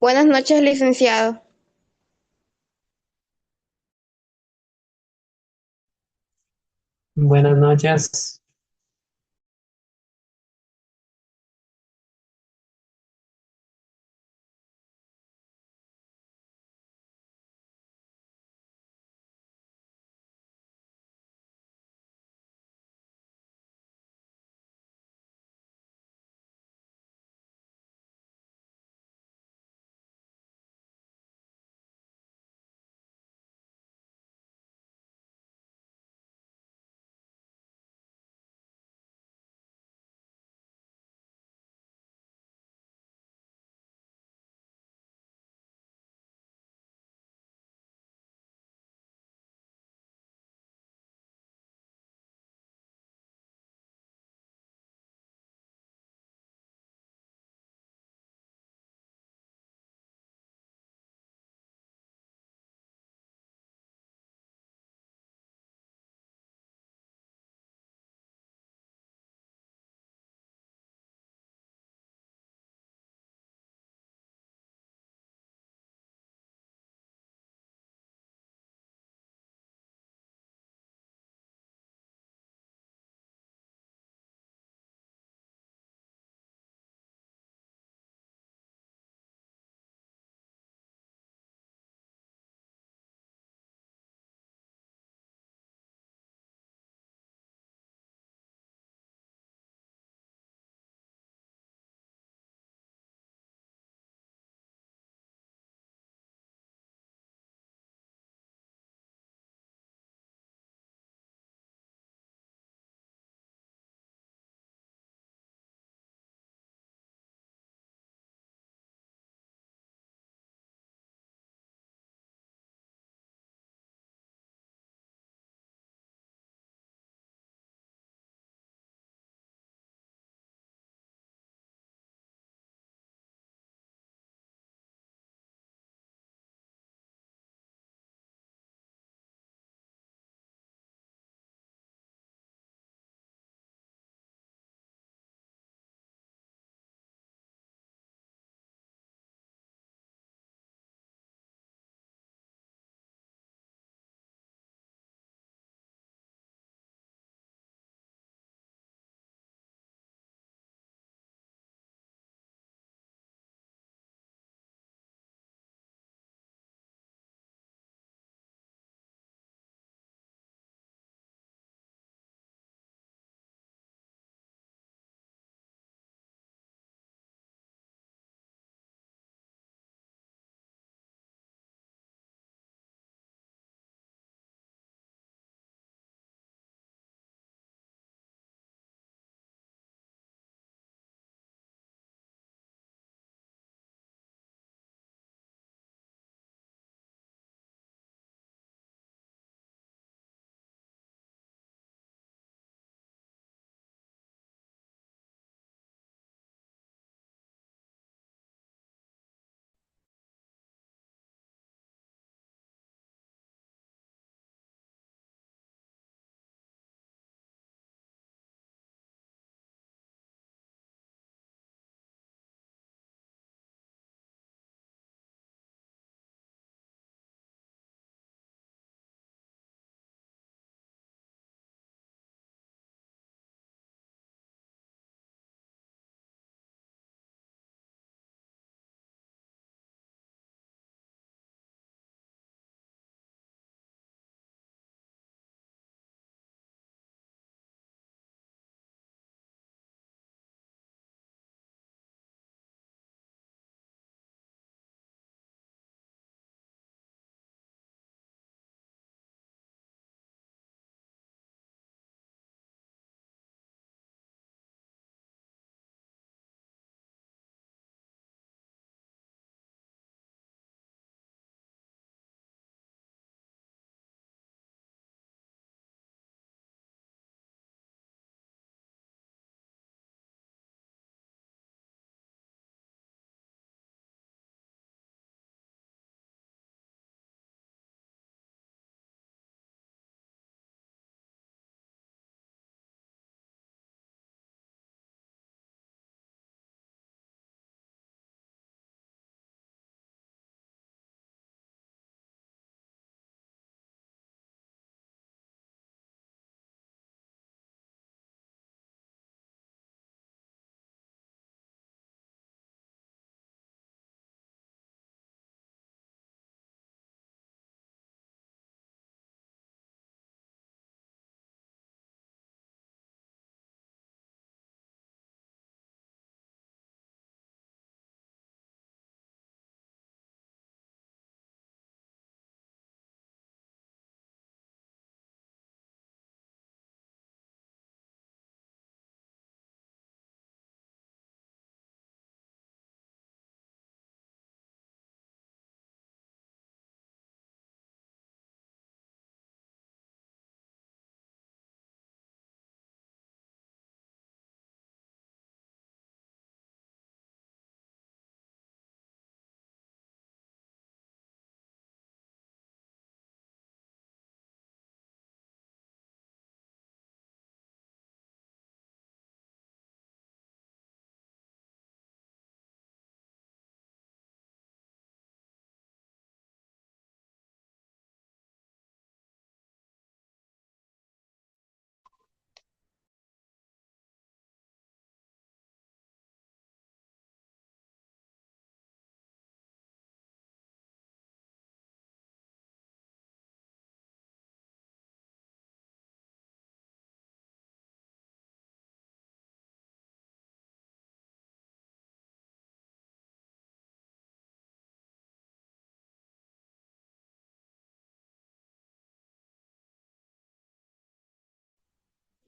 Buenas noches, licenciado. Buenas noches.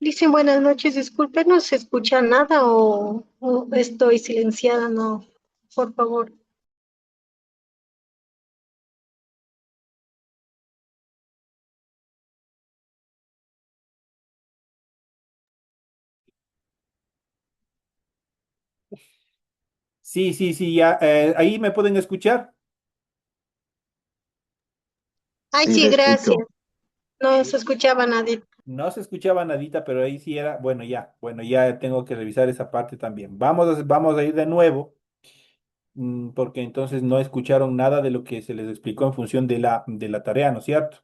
Dicen buenas noches, disculpe, no se escucha nada o estoy silenciada, no, por favor. Sí, sí, sí, ya, ahí me pueden escuchar. Ay, Sí, sí, le gracias. escucho. No se escuchaba nadie. No se escuchaba nadita, pero ahí sí era, bueno, ya tengo que revisar esa parte también. Vamos a ir de nuevo, porque entonces no escucharon nada de lo que se les explicó en función de la tarea, ¿no es cierto?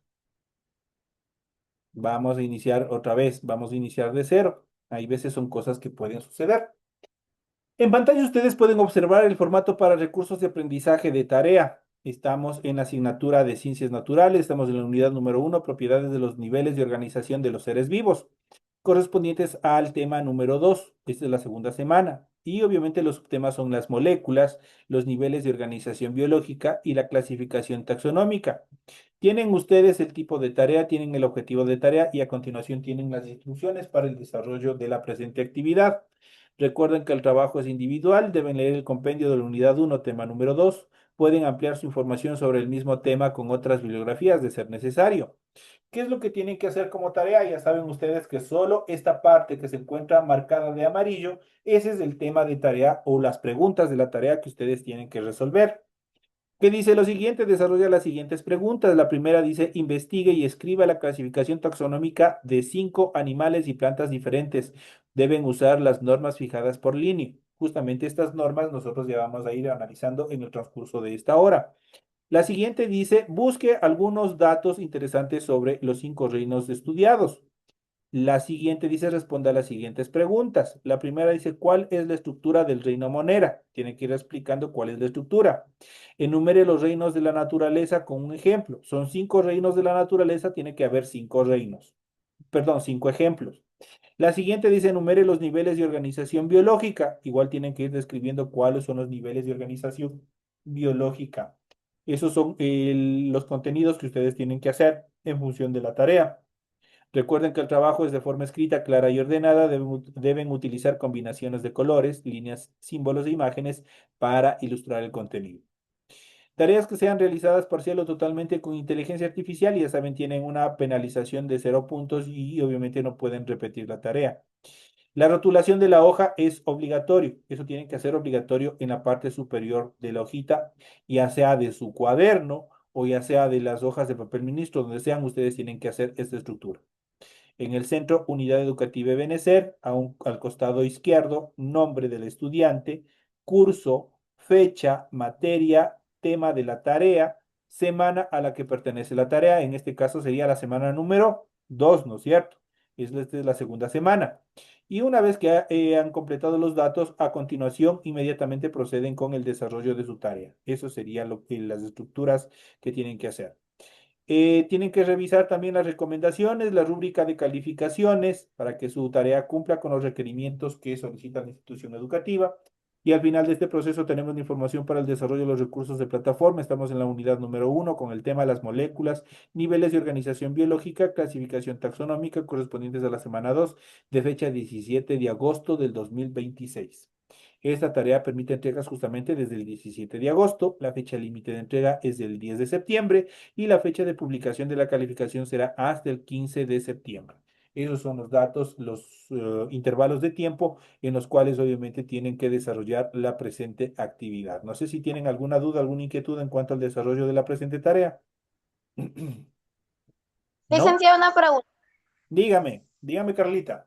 Vamos a iniciar otra vez, vamos a iniciar de cero. Hay veces son cosas que pueden suceder. En pantalla ustedes pueden observar el formato para recursos de aprendizaje de tarea. Estamos en la asignatura de Ciencias Naturales, estamos en la unidad número 1, propiedades de los niveles de organización de los seres vivos, correspondientes al tema número 2. Esta es la segunda semana. Y obviamente los subtemas son las moléculas, los niveles de organización biológica y la clasificación taxonómica. Tienen ustedes el tipo de tarea, tienen el objetivo de tarea y a continuación tienen las instrucciones para el desarrollo de la presente actividad. Recuerden que el trabajo es individual, deben leer el compendio de la unidad 1, tema número 2. Pueden ampliar su información sobre el mismo tema con otras bibliografías de ser necesario. ¿Qué es lo que tienen que hacer como tarea? Ya saben ustedes que solo esta parte que se encuentra marcada de amarillo, ese es el tema de tarea o las preguntas de la tarea que ustedes tienen que resolver. ¿Qué dice lo siguiente? Desarrolla las siguientes preguntas. La primera dice, investigue y escriba la clasificación taxonómica de 5 animales y plantas diferentes. Deben usar las normas fijadas por Linne. Justamente estas normas nosotros ya vamos a ir analizando en el transcurso de esta hora. La siguiente dice, busque algunos datos interesantes sobre los 5 reinos estudiados. La siguiente dice, responda a las siguientes preguntas. La primera dice, ¿cuál es la estructura del reino monera? Tiene que ir explicando cuál es la estructura. Enumere los reinos de la naturaleza con un ejemplo. Son 5 reinos de la naturaleza, tiene que haber 5 reinos. Perdón, 5 ejemplos. La siguiente dice, enumere los niveles de organización biológica. Igual tienen que ir describiendo cuáles son los niveles de organización biológica. Esos son los contenidos que ustedes tienen que hacer en función de la tarea. Recuerden que el trabajo es de forma escrita, clara y ordenada. Deben utilizar combinaciones de colores, líneas, símbolos e imágenes para ilustrar el contenido. Tareas que sean realizadas parcial o totalmente con inteligencia artificial, ya saben, tienen una penalización de 0 puntos y obviamente no pueden repetir la tarea. La rotulación de la hoja es obligatorio. Eso tienen que hacer obligatorio en la parte superior de la hojita, ya sea de su cuaderno o ya sea de las hojas de papel ministro, donde sean, ustedes tienen que hacer esta estructura. En el centro, Unidad Educativa Ebenecer, al costado izquierdo, nombre del estudiante, curso, fecha, materia, tema de la tarea, semana a la que pertenece la tarea. En este caso sería la semana número 2, ¿no es cierto? Esta es la segunda semana. Y una vez que han completado los datos, a continuación inmediatamente proceden con el desarrollo de su tarea. Eso sería las estructuras que tienen que hacer. Tienen que revisar también las recomendaciones, la rúbrica de calificaciones para que su tarea cumpla con los requerimientos que solicita la institución educativa. Y al final de este proceso tenemos la información para el desarrollo de los recursos de plataforma. Estamos en la unidad número 1 con el tema de las moléculas, niveles de organización biológica, clasificación taxonómica correspondientes a la semana 2 de fecha 17 de agosto del 2026. Esta tarea permite entregas justamente desde el 17 de agosto. La fecha límite de entrega es del 10 de septiembre y la fecha de publicación de la calificación será hasta el 15 de septiembre. Esos son los datos, los intervalos de tiempo en los cuales obviamente tienen que desarrollar la presente actividad. No sé si tienen alguna duda, alguna inquietud en cuanto al desarrollo de la presente tarea. ¿No? Licenciado, una pregunta. Dígame, Carlita.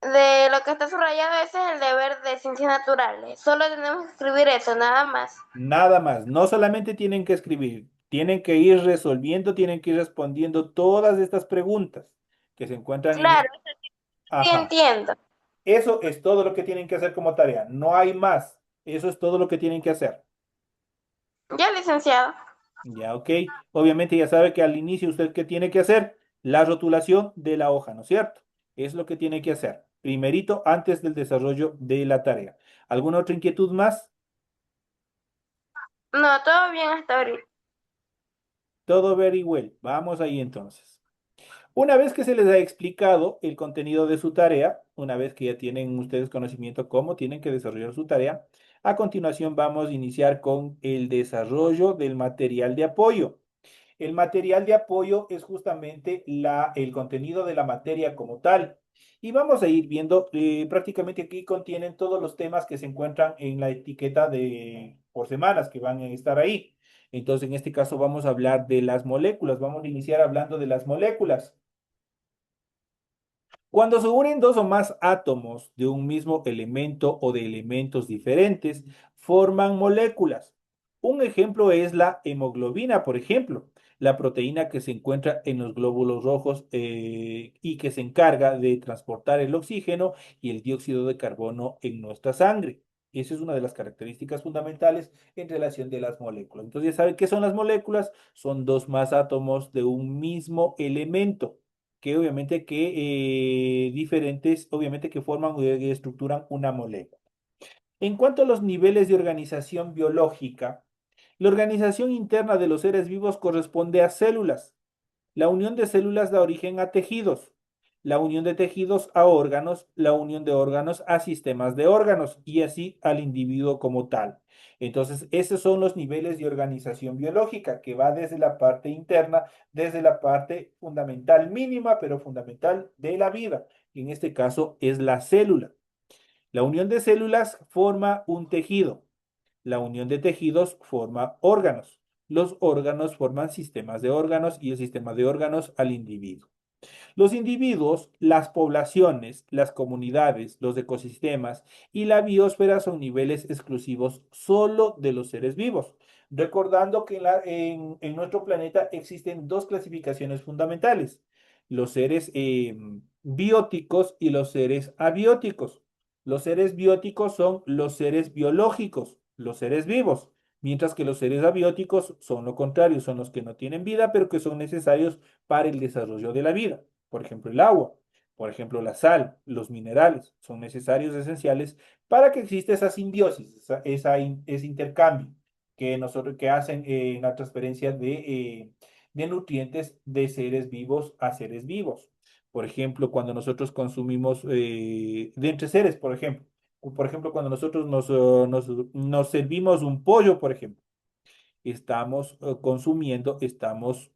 De lo que está subrayado, ese es el deber de ciencias naturales. Solo tenemos que escribir eso, nada más. Nada más, no solamente tienen que escribir, tienen que ir resolviendo, tienen que ir respondiendo todas estas preguntas que se encuentran en Claro, el... sí Ajá, entiendo. eso es todo lo que tienen que hacer como tarea, no hay más, eso es todo lo que tienen que hacer. Ya, licenciado. Ya, ok. Obviamente ya sabe que al inicio usted qué tiene que hacer, la rotulación de la hoja, ¿no es cierto? Es lo que tiene que hacer, primerito antes del desarrollo de la tarea. ¿Alguna otra inquietud más? No, todo bien hasta ahorita. Todo very well. Vamos ahí entonces. Una vez que se les ha explicado el contenido de su tarea, una vez que ya tienen ustedes conocimiento cómo tienen que desarrollar su tarea, a continuación vamos a iniciar con el desarrollo del material de apoyo. El material de apoyo es justamente el contenido de la materia como tal. Y vamos a ir viendo, prácticamente aquí contienen todos los temas que se encuentran en la etiqueta de por semanas que van a estar ahí. Entonces, en este caso vamos a hablar de las moléculas. Vamos a iniciar hablando de las moléculas. Cuando se unen dos o más átomos de un mismo elemento o de elementos diferentes, forman moléculas. Un ejemplo es la hemoglobina, por ejemplo, la proteína que se encuentra en los glóbulos rojos y que se encarga de transportar el oxígeno y el dióxido de carbono en nuestra sangre. Esa es una de las características fundamentales en relación de las moléculas. Entonces, ya saben qué son las moléculas. Son dos más átomos de un mismo elemento que obviamente que diferentes, obviamente que forman y estructuran una molécula. En cuanto a los niveles de organización biológica, la organización interna de los seres vivos corresponde a células. La unión de células da origen a tejidos, la unión de tejidos a órganos, la unión de órganos a sistemas de órganos y así al individuo como tal. Entonces, esos son los niveles de organización biológica que va desde la parte interna, desde la parte fundamental mínima, pero fundamental de la vida. En este caso es la célula. La unión de células forma un tejido. La unión de tejidos forma órganos. Los órganos forman sistemas de órganos y el sistema de órganos al individuo. Los individuos, las poblaciones, las comunidades, los ecosistemas y la biosfera son niveles exclusivos solo de los seres vivos. Recordando que en nuestro planeta existen dos clasificaciones fundamentales, los seres bióticos y los seres abióticos. Los seres bióticos son los seres biológicos, los seres vivos, mientras que los seres abióticos son lo contrario, son los que no tienen vida, pero que son necesarios para el desarrollo de la vida. Por ejemplo, el agua, por ejemplo, la sal, los minerales, son necesarios, esenciales para que exista esa simbiosis, ese intercambio que hacen la transferencia de nutrientes de seres vivos a seres vivos. Por ejemplo, cuando nosotros consumimos de entre seres, por ejemplo, cuando nosotros nos servimos un pollo, por ejemplo, estamos consumiendo, estamos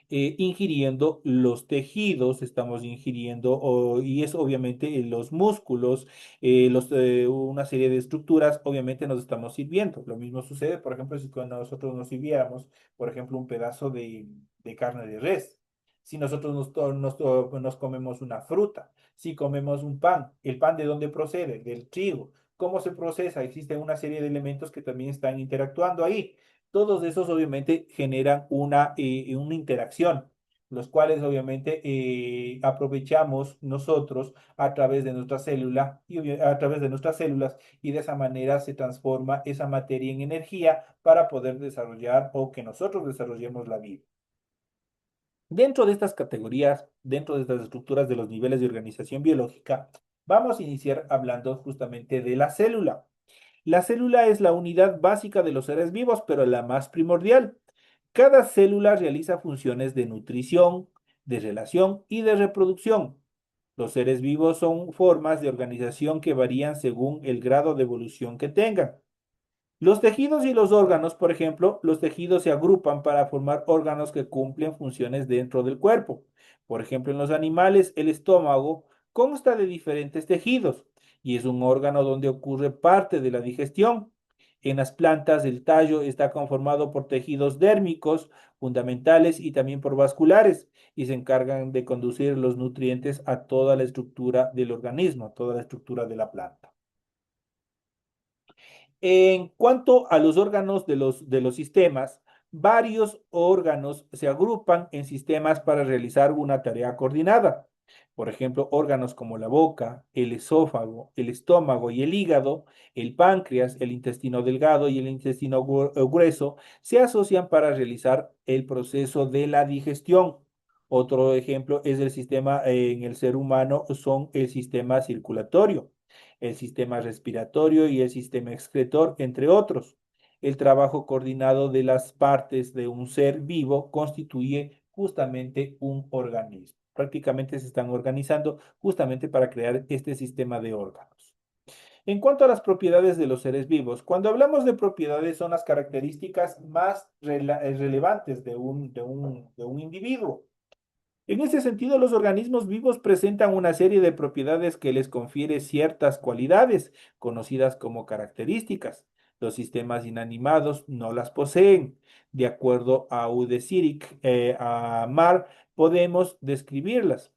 ingiriendo los tejidos, estamos ingiriendo, y es obviamente los músculos, una serie de estructuras, obviamente nos estamos sirviendo. Lo mismo sucede, por ejemplo, si cuando nosotros nos sirviéramos, por ejemplo, un pedazo de carne de res. Si nosotros nos comemos una fruta, si comemos un pan, ¿el pan de dónde procede? Del trigo. ¿Cómo se procesa? Existe una serie de elementos que también están interactuando ahí. Todos esos obviamente generan una interacción, los cuales obviamente aprovechamos nosotros a través de nuestra célula y a través de nuestras células y de esa manera se transforma esa materia en energía para poder desarrollar o que nosotros desarrollemos la vida. Dentro de estas categorías, dentro de estas estructuras de los niveles de organización biológica, vamos a iniciar hablando justamente de la célula. La célula es la unidad básica de los seres vivos, pero la más primordial. Cada célula realiza funciones de nutrición, de relación y de reproducción. Los seres vivos son formas de organización que varían según el grado de evolución que tengan. Los tejidos y los órganos, por ejemplo, los tejidos se agrupan para formar órganos que cumplen funciones dentro del cuerpo. Por ejemplo, en los animales, el estómago consta de diferentes tejidos y es un órgano donde ocurre parte de la digestión. En las plantas, el tallo está conformado por tejidos dérmicos fundamentales y también por vasculares y se encargan de conducir los nutrientes a toda la estructura del organismo, a toda la estructura de la planta. En cuanto a los órganos de los sistemas, varios órganos se agrupan en sistemas para realizar una tarea coordinada. Por ejemplo, órganos como la boca, el esófago, el estómago y el hígado, el páncreas, el intestino delgado y el intestino grueso se asocian para realizar el proceso de la digestión. Otro ejemplo es el sistema en el ser humano, son el sistema circulatorio, el sistema respiratorio y el sistema excretor, entre otros. El trabajo coordinado de las partes de un ser vivo constituye justamente un organismo. Prácticamente se están organizando justamente para crear este sistema de órganos. En cuanto a las propiedades de los seres vivos, cuando hablamos de propiedades son las características más relevantes de un individuo. En ese sentido, los organismos vivos presentan una serie de propiedades que les confiere ciertas cualidades, conocidas como características. Los sistemas inanimados no las poseen. De acuerdo a Udesiric, a Mar, podemos describirlas.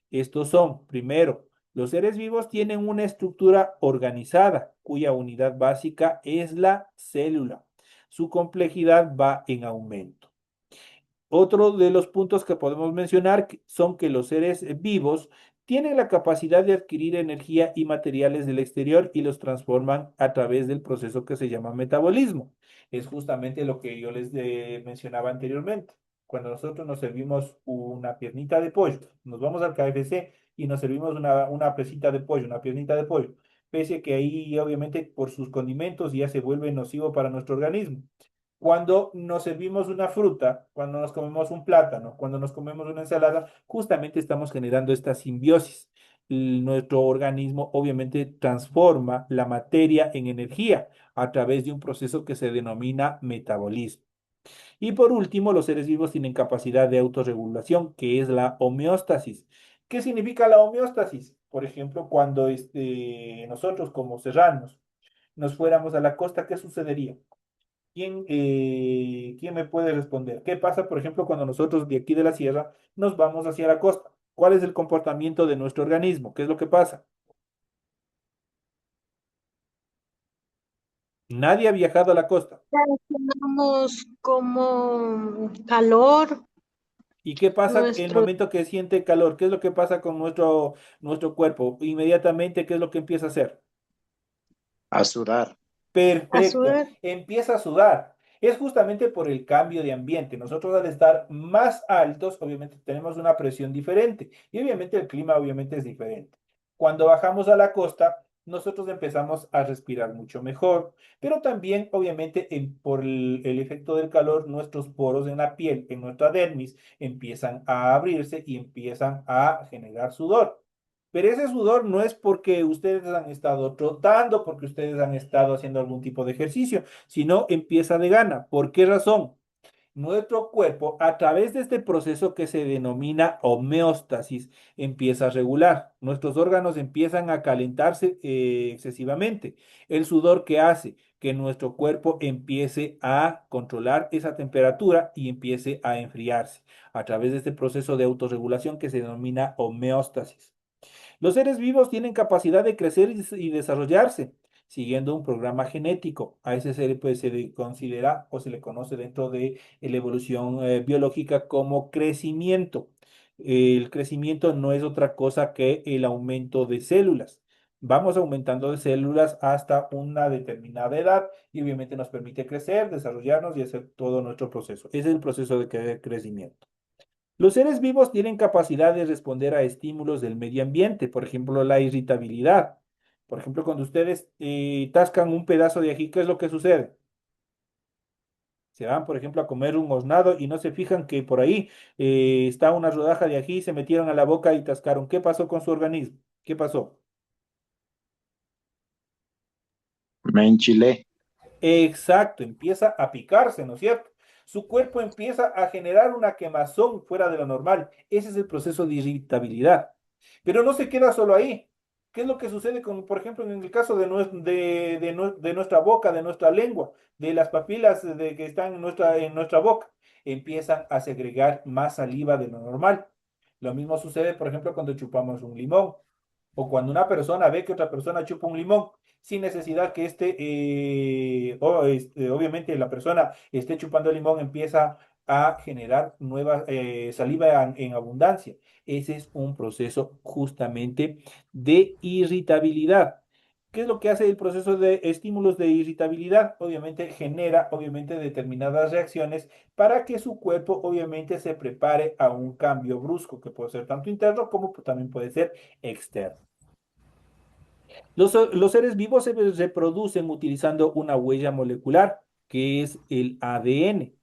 Estos son, primero, los seres vivos tienen una estructura organizada, cuya unidad básica es la célula. Su complejidad va en aumento. Otro de los puntos que podemos mencionar son que los seres vivos tienen la capacidad de adquirir energía y materiales del exterior y los transforman a través del proceso que se llama metabolismo. Es justamente lo que yo les mencionaba anteriormente. Cuando nosotros nos servimos una piernita de pollo, nos vamos al KFC y nos servimos una presita de pollo, una piernita de pollo, pese a que ahí obviamente por sus condimentos ya se vuelve nocivo para nuestro organismo. Cuando nos servimos una fruta, cuando nos comemos un plátano, cuando nos comemos una ensalada, justamente estamos generando esta simbiosis. Nuestro organismo obviamente transforma la materia en energía a través de un proceso que se denomina metabolismo. Y por último, los seres vivos tienen capacidad de autorregulación, que es la homeostasis. ¿Qué significa la homeostasis? Por ejemplo, cuando nosotros como serranos nos fuéramos a la costa, ¿qué sucedería? ¿Quién me puede responder? ¿Qué pasa, por ejemplo, cuando nosotros de aquí de la sierra nos vamos hacia la costa? ¿Cuál es el comportamiento de nuestro organismo? ¿Qué es lo que pasa? Nadie ha viajado a la costa. Tenemos como calor, ¿Y qué pasa en el nuestro momento que siente calor? ¿Qué es lo que pasa con nuestro cuerpo? Inmediatamente, ¿qué es lo que empieza a hacer? A sudar. Perfecto, azúcar. empieza a sudar. Es justamente por el cambio de ambiente. Nosotros al estar más altos, obviamente tenemos una presión diferente y obviamente el clima obviamente es diferente. Cuando bajamos a la costa, nosotros empezamos a respirar mucho mejor, pero también obviamente por el efecto del calor, nuestros poros en la piel, en nuestra dermis, empiezan a abrirse y empiezan a generar sudor. Pero ese sudor no es porque ustedes han estado trotando, porque ustedes han estado haciendo algún tipo de ejercicio, sino empieza de gana. ¿Por qué razón? Nuestro cuerpo, a través de este proceso que se denomina homeostasis, empieza a regular. Nuestros órganos empiezan a calentarse excesivamente. El sudor que hace que nuestro cuerpo empiece a controlar esa temperatura y empiece a enfriarse a través de este proceso de autorregulación que se denomina homeostasis. Los seres vivos tienen capacidad de crecer y desarrollarse siguiendo un programa genético. A ese ser pues, se le considera o se le conoce dentro de la evolución biológica como crecimiento. El crecimiento no es otra cosa que el aumento de células. Vamos aumentando de células hasta una determinada edad y obviamente nos permite crecer, desarrollarnos y hacer todo nuestro proceso. Ese es el proceso de crecimiento. Los seres vivos tienen capacidad de responder a estímulos del medio ambiente, por ejemplo, la irritabilidad. Por ejemplo, cuando ustedes tascan un pedazo de ají, ¿qué es lo que sucede? Se van, por ejemplo, a comer un hornado y no se fijan que por ahí está una rodaja de ají, se metieron a la boca y tascaron. ¿Qué pasó con su organismo? ¿Qué pasó? Me enchilé. Exacto, empieza a picarse, ¿no es cierto? Su cuerpo empieza a generar una quemazón fuera de lo normal. Ese es el proceso de irritabilidad. Pero no se queda solo ahí. ¿Qué es lo que sucede con, por ejemplo, en el caso de nuestra boca, de nuestra lengua, de las papilas que están en nuestra boca? Empiezan a segregar más saliva de lo normal. Lo mismo sucede, por ejemplo, cuando chupamos un limón o cuando una persona ve que otra persona chupa un limón sin necesidad que obviamente la persona esté chupando el limón, empieza a generar nueva saliva en abundancia. Ese es un proceso justamente de irritabilidad. ¿Qué es lo que hace el proceso de estímulos de irritabilidad? Obviamente genera, obviamente, determinadas reacciones para que su cuerpo, obviamente, se prepare a un cambio brusco, que puede ser tanto interno como también puede ser externo. Los seres vivos se reproducen utilizando una huella molecular, que es el ADN,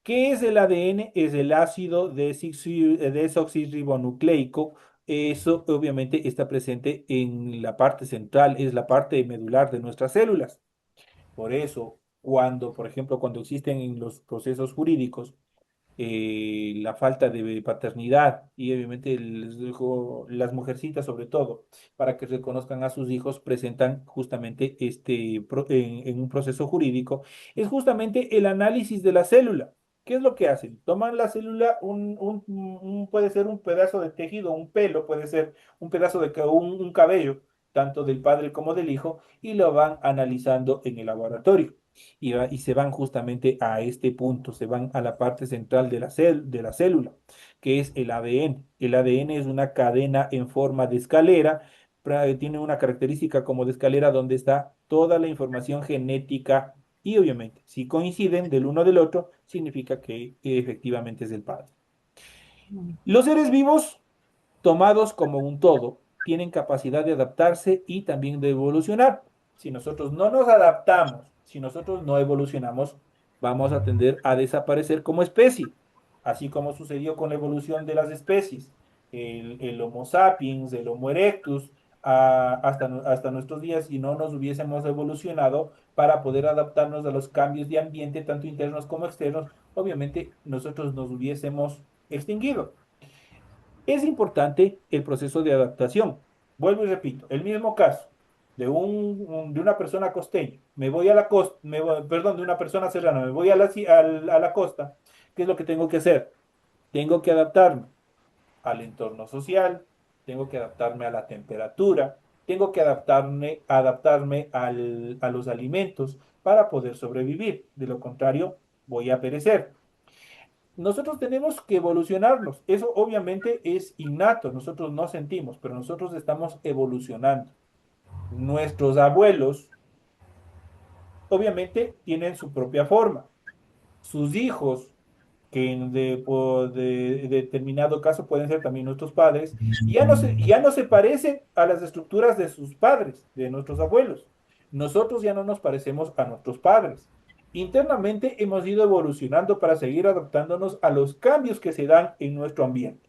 ¿Qué es el ADN? Es el ácido desoxirribonucleico. Eso obviamente está presente en la parte central, es la parte medular de nuestras células. Por eso, cuando, por ejemplo, cuando existen en los procesos jurídicos, la falta de paternidad y obviamente las mujercitas sobre todo, para que reconozcan a sus hijos, presentan justamente en un proceso jurídico, es justamente el análisis de la célula. ¿Qué es lo que hacen? Toman la célula, puede ser un pedazo de tejido, un pelo, puede ser un pedazo de un cabello, tanto del padre como del hijo, y lo van analizando en el laboratorio y se van justamente a este punto, se van a la parte central de de la célula, que es el ADN. El ADN es una cadena en forma de escalera, tiene una característica como de escalera donde está toda la información genética y obviamente, si coinciden del uno del otro, significa que efectivamente es el padre. Los seres vivos tomados como un todo, tienen capacidad de adaptarse y también de evolucionar. Si nosotros no nos adaptamos, si nosotros no evolucionamos, vamos a tender a desaparecer como especie, así como sucedió con la evolución de las especies. El Homo sapiens, el Homo erectus, hasta nuestros días, si no nos hubiésemos evolucionado para poder adaptarnos a los cambios de ambiente, tanto internos como externos, obviamente nosotros nos hubiésemos extinguido. Es importante el proceso de adaptación. Vuelvo y repito, el mismo caso de una persona costeña, me voy a la costa, perdón, de una persona serrana, me voy a a la costa. ¿Qué es lo que tengo que hacer? Tengo que adaptarme al entorno social, tengo que adaptarme a la temperatura, tengo que adaptarme a los alimentos para poder sobrevivir. De lo contrario, voy a perecer. Nosotros tenemos que evolucionarnos. Eso obviamente es innato, nosotros no sentimos, pero nosotros estamos evolucionando. Nuestros abuelos obviamente tienen su propia forma. Sus hijos, que de determinado caso pueden ser también nuestros padres, ya no se parecen a las estructuras de sus padres, de nuestros abuelos. Nosotros ya no nos parecemos a nuestros padres. Internamente hemos ido evolucionando para seguir adaptándonos a los cambios que se dan en nuestro ambiente.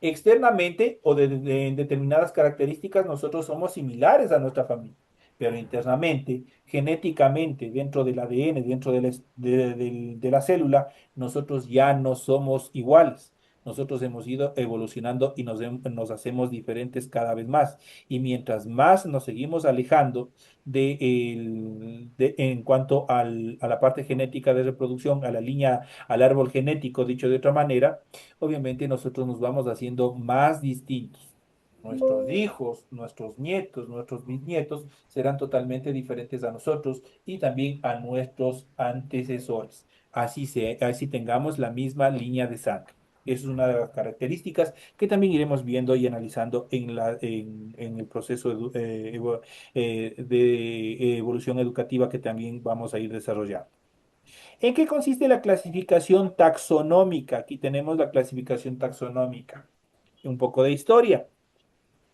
Externamente o en determinadas características nosotros somos similares a nuestra familia, pero internamente, genéticamente, dentro del ADN, dentro de la célula, nosotros ya no somos iguales. Nosotros hemos ido evolucionando y nos hacemos diferentes cada vez más. Y mientras más nos seguimos alejando en cuanto a la parte genética de reproducción, a la línea, al árbol genético, dicho de otra manera, obviamente nosotros nos vamos haciendo más distintos. Nuestros hijos, nuestros nietos, nuestros bisnietos serán totalmente diferentes a nosotros y también a nuestros antecesores. Así tengamos la misma línea de sangre. Esa es una de las características que también iremos viendo y analizando en el proceso de evolución educativa que también vamos a ir desarrollando. ¿En qué consiste la clasificación taxonómica? Aquí tenemos la clasificación taxonómica. Un poco de historia.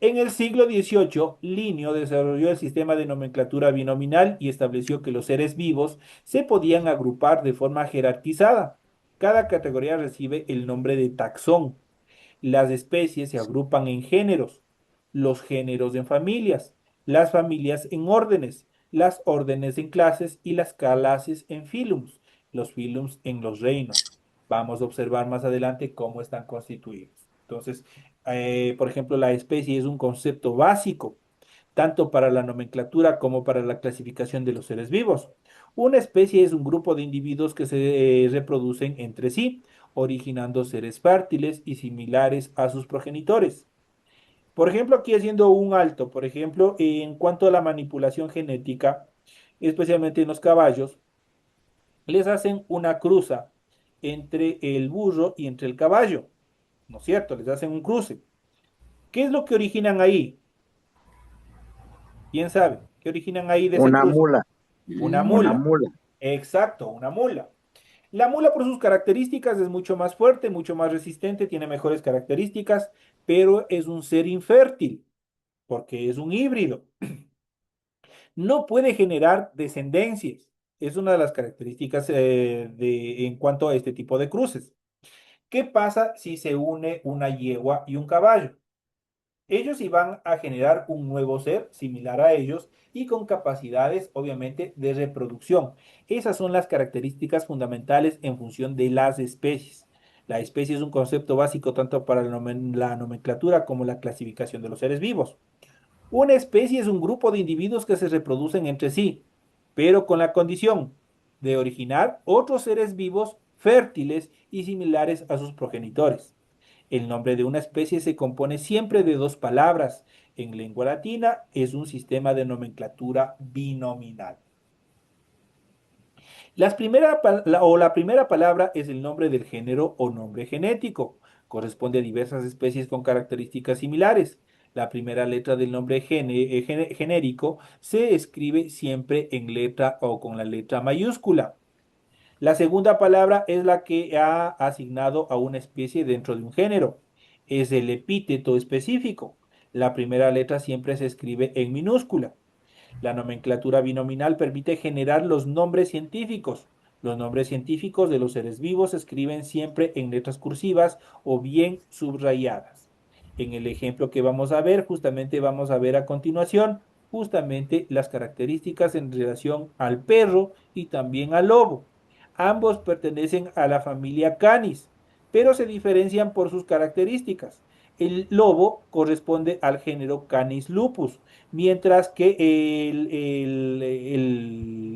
En el siglo XVIII, Linneo desarrolló el sistema de nomenclatura binominal y estableció que los seres vivos se podían agrupar de forma jerarquizada. Cada categoría recibe el nombre de taxón. Las especies se agrupan en géneros, los géneros en familias, las familias en órdenes, las órdenes en clases y las clases en filums, los filums en los reinos. Vamos a observar más adelante cómo están constituidos. Entonces, por ejemplo, la especie es un concepto básico, tanto para la nomenclatura como para la clasificación de los seres vivos. Una especie es un grupo de individuos que se reproducen entre sí, originando seres fértiles y similares a sus progenitores. Por ejemplo, aquí haciendo un alto, por ejemplo, en cuanto a la manipulación genética, especialmente en los caballos, les hacen una cruza entre el burro y entre el caballo, ¿no es cierto? Les hacen un cruce. ¿Qué es lo que originan ahí? ¿Quién sabe? ¿Qué originan ahí de ese Una cruce? mula, Una una mula. mula. Exacto, una mula. La mula por sus características es mucho más fuerte, mucho más resistente, tiene mejores características, pero es un ser infértil porque es un híbrido. No puede generar descendencias. Es una de las características en cuanto a este tipo de cruces. ¿Qué pasa si se une una yegua y un caballo? Ellos iban a generar un nuevo ser similar a ellos y con capacidades, obviamente, de reproducción. Esas son las características fundamentales en función de las especies. La especie es un concepto básico tanto para la nomenclatura como la clasificación de los seres vivos. Una especie es un grupo de individuos que se reproducen entre sí, pero con la condición de originar otros seres vivos fértiles y similares a sus progenitores. El nombre de una especie se compone siempre de dos palabras. En lengua latina es un sistema de nomenclatura binominal. La primera palabra es el nombre del género o nombre genético. Corresponde a diversas especies con características similares. La primera letra del nombre genérico se escribe siempre en letra o con la letra mayúscula. La segunda palabra es la que ha asignado a una especie dentro de un género. Es el epíteto específico. La primera letra siempre se escribe en minúscula. La nomenclatura binominal permite generar los nombres científicos. Los nombres científicos de los seres vivos se escriben siempre en letras cursivas o bien subrayadas. En el ejemplo que vamos a ver, justamente vamos a ver a continuación, justamente las características en relación al perro y también al lobo. Ambos pertenecen a la familia Canis, pero se diferencian por sus características. El lobo corresponde al género Canis lupus, mientras que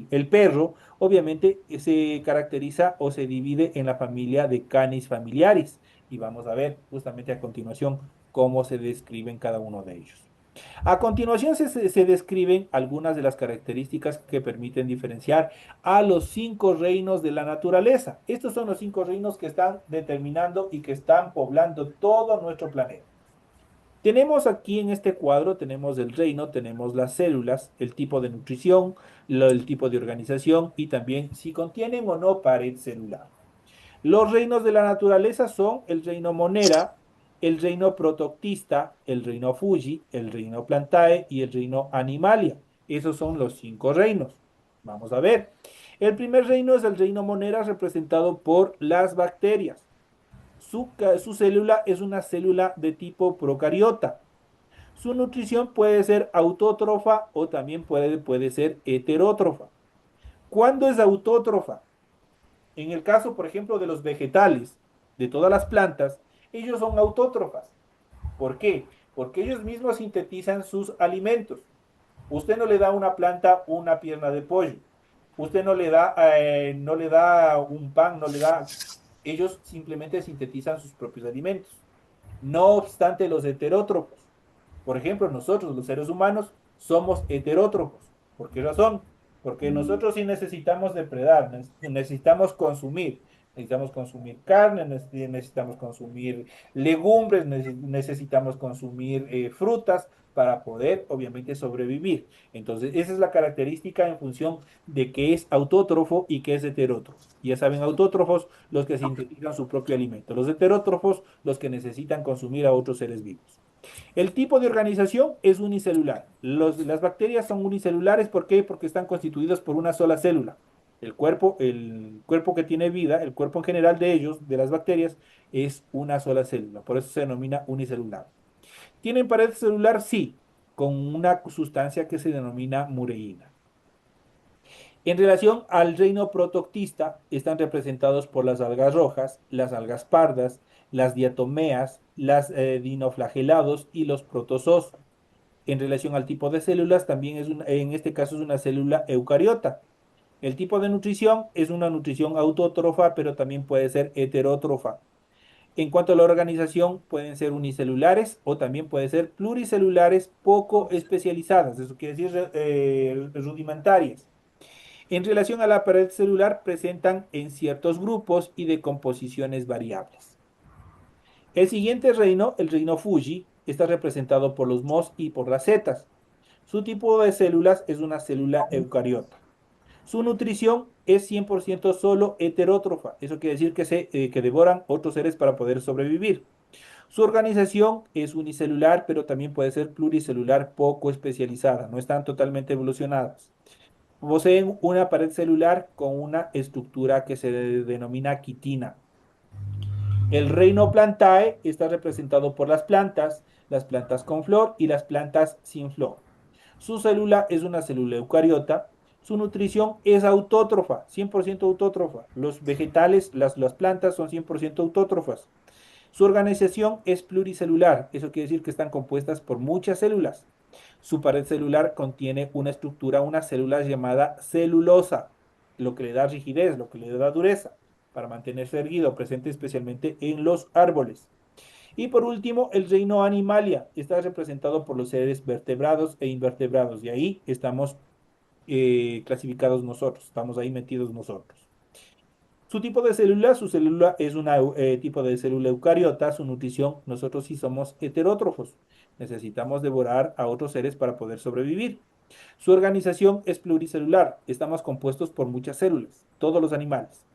el perro obviamente se caracteriza o se divide en la familia de Canis familiaris. Y vamos a ver justamente a continuación cómo se describen cada uno de ellos. A continuación se describen algunas de las características que permiten diferenciar a los 5 reinos de la naturaleza. Estos son los 5 reinos que están determinando y que están poblando todo nuestro planeta. Tenemos aquí en este cuadro, tenemos el reino, tenemos las células, el tipo de nutrición, el tipo de organización y también si contienen o no pared celular. Los reinos de la naturaleza son el reino Monera, el reino Protoctista, el reino Fuji, el reino Plantae y el reino Animalia. Esos son los 5 reinos. Vamos a ver. El primer reino es el reino Monera representado por las bacterias. Su célula es una célula de tipo procariota. Su nutrición puede ser autótrofa o también puede ser heterótrofa. ¿Cuándo es autótrofa? En el caso, por ejemplo, de los vegetales, de todas las plantas, ellos son autótrofas. ¿Por qué? Porque ellos mismos sintetizan sus alimentos. Usted no le da a una planta una pierna de pollo. Usted no le da un pan, no le da. Ellos simplemente sintetizan sus propios alimentos. No obstante, los heterótrofos. Por ejemplo, nosotros, los seres humanos, somos heterótrofos. ¿Por qué razón? Porque nosotros sí necesitamos depredar, necesitamos consumir. Necesitamos consumir carne, necesitamos consumir legumbres, necesitamos consumir frutas para poder, obviamente, sobrevivir. Entonces, esa es la característica en función de que es autótrofo y que es heterótrofo. Ya saben, autótrofos, los que sintetizan su propio alimento. Los heterótrofos, los que necesitan consumir a otros seres vivos. El tipo de organización es unicelular. Las bacterias son unicelulares, ¿por qué? Porque están constituidas por una sola célula. El cuerpo que tiene vida, el cuerpo en general de ellos, de las bacterias, es una sola célula. Por eso se denomina unicelular. ¿Tienen pared celular? Sí, con una sustancia que se denomina mureína. En relación al reino protoctista, están representados por las algas rojas, las algas pardas, las diatomeas, las dinoflagelados y los protozoos. En relación al tipo de células, también en este caso es una célula eucariota. El tipo de nutrición es una nutrición autótrofa, pero también puede ser heterótrofa. En cuanto a la organización, pueden ser unicelulares o también pueden ser pluricelulares poco especializadas, eso quiere decir rudimentarias. En relación a la pared celular, presentan en ciertos grupos y de composiciones variables. El siguiente reino, el reino Fuji, está representado por los mos y por las setas. Su tipo de células es una célula eucariota. Su nutrición es 100% solo heterótrofa. Eso quiere decir que devoran otros seres para poder sobrevivir. Su organización es unicelular, pero también puede ser pluricelular poco especializada. No están totalmente evolucionadas. Poseen una pared celular con una estructura que se denomina quitina. El reino Plantae está representado por las plantas con flor y las plantas sin flor. Su célula es una célula eucariota. Su nutrición es autótrofa, 100% autótrofa. Los vegetales, las plantas son 100% autótrofas. Su organización es pluricelular, eso quiere decir que están compuestas por muchas células. Su pared celular contiene una estructura, una célula llamada celulosa, lo que le da rigidez, lo que le da dureza, para mantenerse erguido, presente especialmente en los árboles. Y por último, el reino Animalia está representado por los seres vertebrados e invertebrados, y ahí estamos clasificados nosotros, estamos ahí metidos nosotros. Su tipo de célula, su célula es un tipo de célula eucariota, su nutrición, nosotros sí somos heterótrofos, necesitamos devorar a otros seres para poder sobrevivir. Su organización es pluricelular, estamos compuestos por muchas células, todos los animales.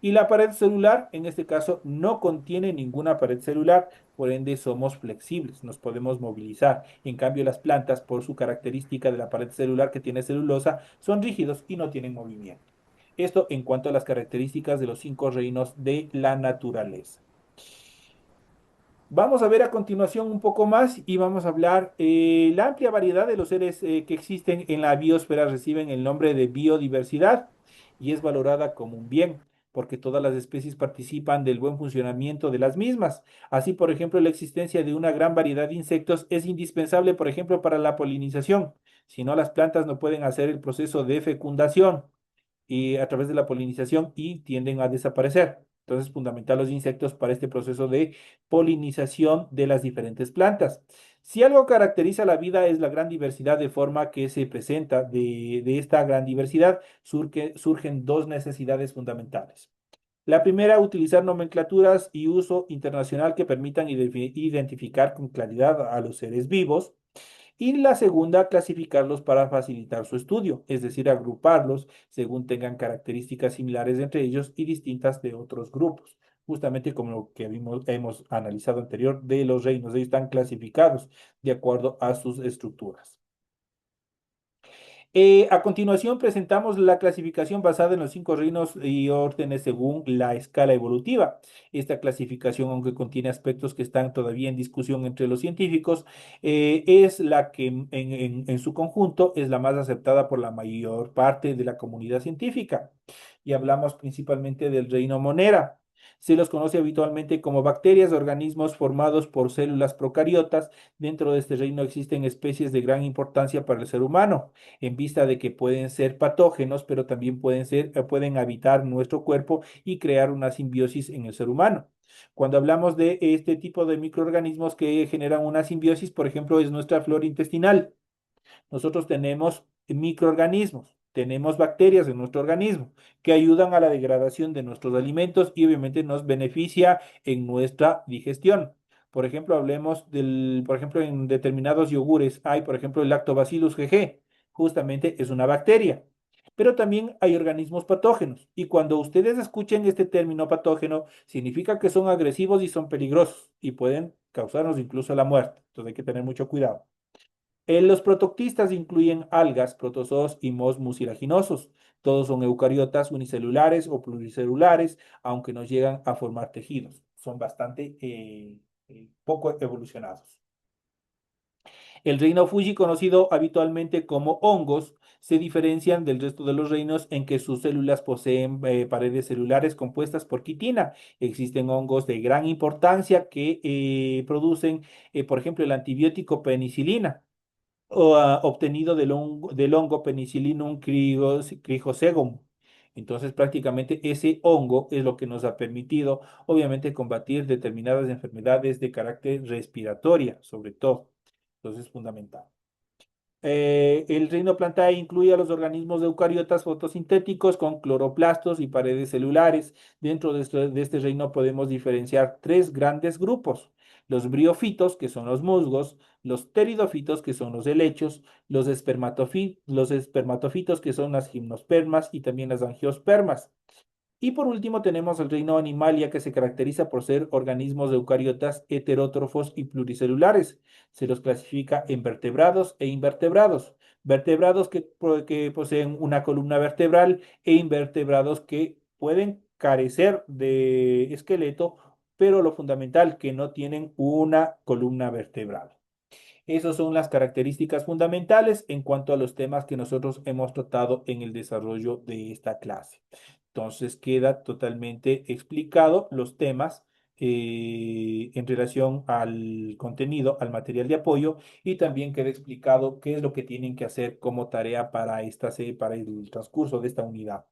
Y la pared celular, en este caso, no contiene ninguna pared celular, por ende somos flexibles, nos podemos movilizar. En cambio, las plantas, por su característica de la pared celular que tiene celulosa, son rígidos y no tienen movimiento. Esto en cuanto a las características de los 5 reinos de la naturaleza. Vamos a ver a continuación un poco más y vamos a hablar la amplia variedad de los seres que existen en la biosfera reciben el nombre de biodiversidad y es valorada como un bien porque todas las especies participan del buen funcionamiento de las mismas. Así, por ejemplo, la existencia de una gran variedad de insectos es indispensable, por ejemplo, para la polinización. Si no, las plantas no pueden hacer el proceso de fecundación y a través de la polinización y tienden a desaparecer. Entonces, es fundamental los insectos para este proceso de polinización de las diferentes plantas. Si algo caracteriza la vida es la gran diversidad de forma que se presenta de esta gran diversidad, surgen dos necesidades fundamentales. La primera, utilizar nomenclaturas y uso internacional que permitan identificar con claridad a los seres vivos. Y la segunda, clasificarlos para facilitar su estudio, es decir, agruparlos según tengan características similares entre ellos y distintas de otros grupos. Justamente como lo que hemos analizado anterior de los reinos, ellos están clasificados de acuerdo a sus estructuras. A continuación presentamos la clasificación basada en los 5 reinos y órdenes según la escala evolutiva. Esta clasificación, aunque contiene aspectos que están todavía en discusión entre los científicos, es la que en su conjunto es la más aceptada por la mayor parte de la comunidad científica. Y hablamos principalmente del reino Monera. Se los conoce habitualmente como bacterias, organismos formados por células procariotas. Dentro de este reino existen especies de gran importancia para el ser humano en vista de que pueden ser patógenos, pero también pueden habitar nuestro cuerpo y crear una simbiosis en el ser humano. Cuando hablamos de este tipo de microorganismos que generan una simbiosis, por ejemplo, es nuestra flora intestinal. Nosotros tenemos microorganismos, tenemos bacterias en nuestro organismo que ayudan a la degradación de nuestros alimentos y obviamente nos beneficia en nuestra digestión. Por ejemplo, hablemos por ejemplo, en determinados yogures hay, por ejemplo, el Lactobacillus GG, justamente es una bacteria. Pero también hay organismos patógenos y cuando ustedes escuchen este término patógeno, significa que son agresivos y son peligrosos y pueden causarnos incluso la muerte. Entonces hay que tener mucho cuidado. Los protoctistas incluyen algas, protozoos y mohos mucilaginosos. Todos son eucariotas unicelulares o pluricelulares, aunque no llegan a formar tejidos. Son bastante poco evolucionados. El reino Fuji, conocido habitualmente como hongos, se diferencian del resto de los reinos en que sus células poseen paredes celulares compuestas por quitina. Existen hongos de gran importancia que producen, por ejemplo, el antibiótico penicilina obtenido del hongo Penicillium crigosegum. Entonces, prácticamente ese hongo es lo que nos ha permitido, obviamente, combatir determinadas enfermedades de carácter respiratoria, sobre todo. Entonces, es fundamental. El reino Plantae incluye a los organismos eucariotas fotosintéticos con cloroplastos y paredes celulares. Dentro de este reino podemos diferenciar 3 grandes grupos. Los briofitos, que son los musgos, los pteridofitos, que son los helechos, los espermatofitos, que son las gimnospermas y también las angiospermas. Y por último tenemos el reino Animalia, que se caracteriza por ser organismos eucariotas heterótrofos y pluricelulares. Se los clasifica en vertebrados e invertebrados. Vertebrados que poseen una columna vertebral e invertebrados que pueden carecer de esqueleto, pero lo fundamental, que no tienen una columna vertebral. Esas son las características fundamentales en cuanto a los temas que nosotros hemos tratado en el desarrollo de esta clase. Entonces queda totalmente explicado los temas en relación al contenido, al material de apoyo, y también queda explicado qué es lo que tienen que hacer como tarea para para el transcurso de esta unidad.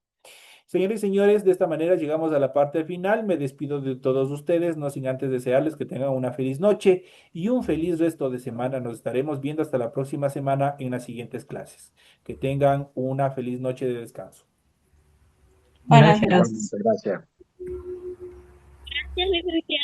Señores y señores, de esta manera llegamos a la parte final. Me despido de todos ustedes, no sin antes desearles que tengan una feliz noche y un feliz resto de semana. Nos estaremos viendo hasta la próxima semana en las siguientes clases. Que tengan una feliz noche de descanso. Buenas Gracias. noches. Gracias. Gracias, Luis Cristian.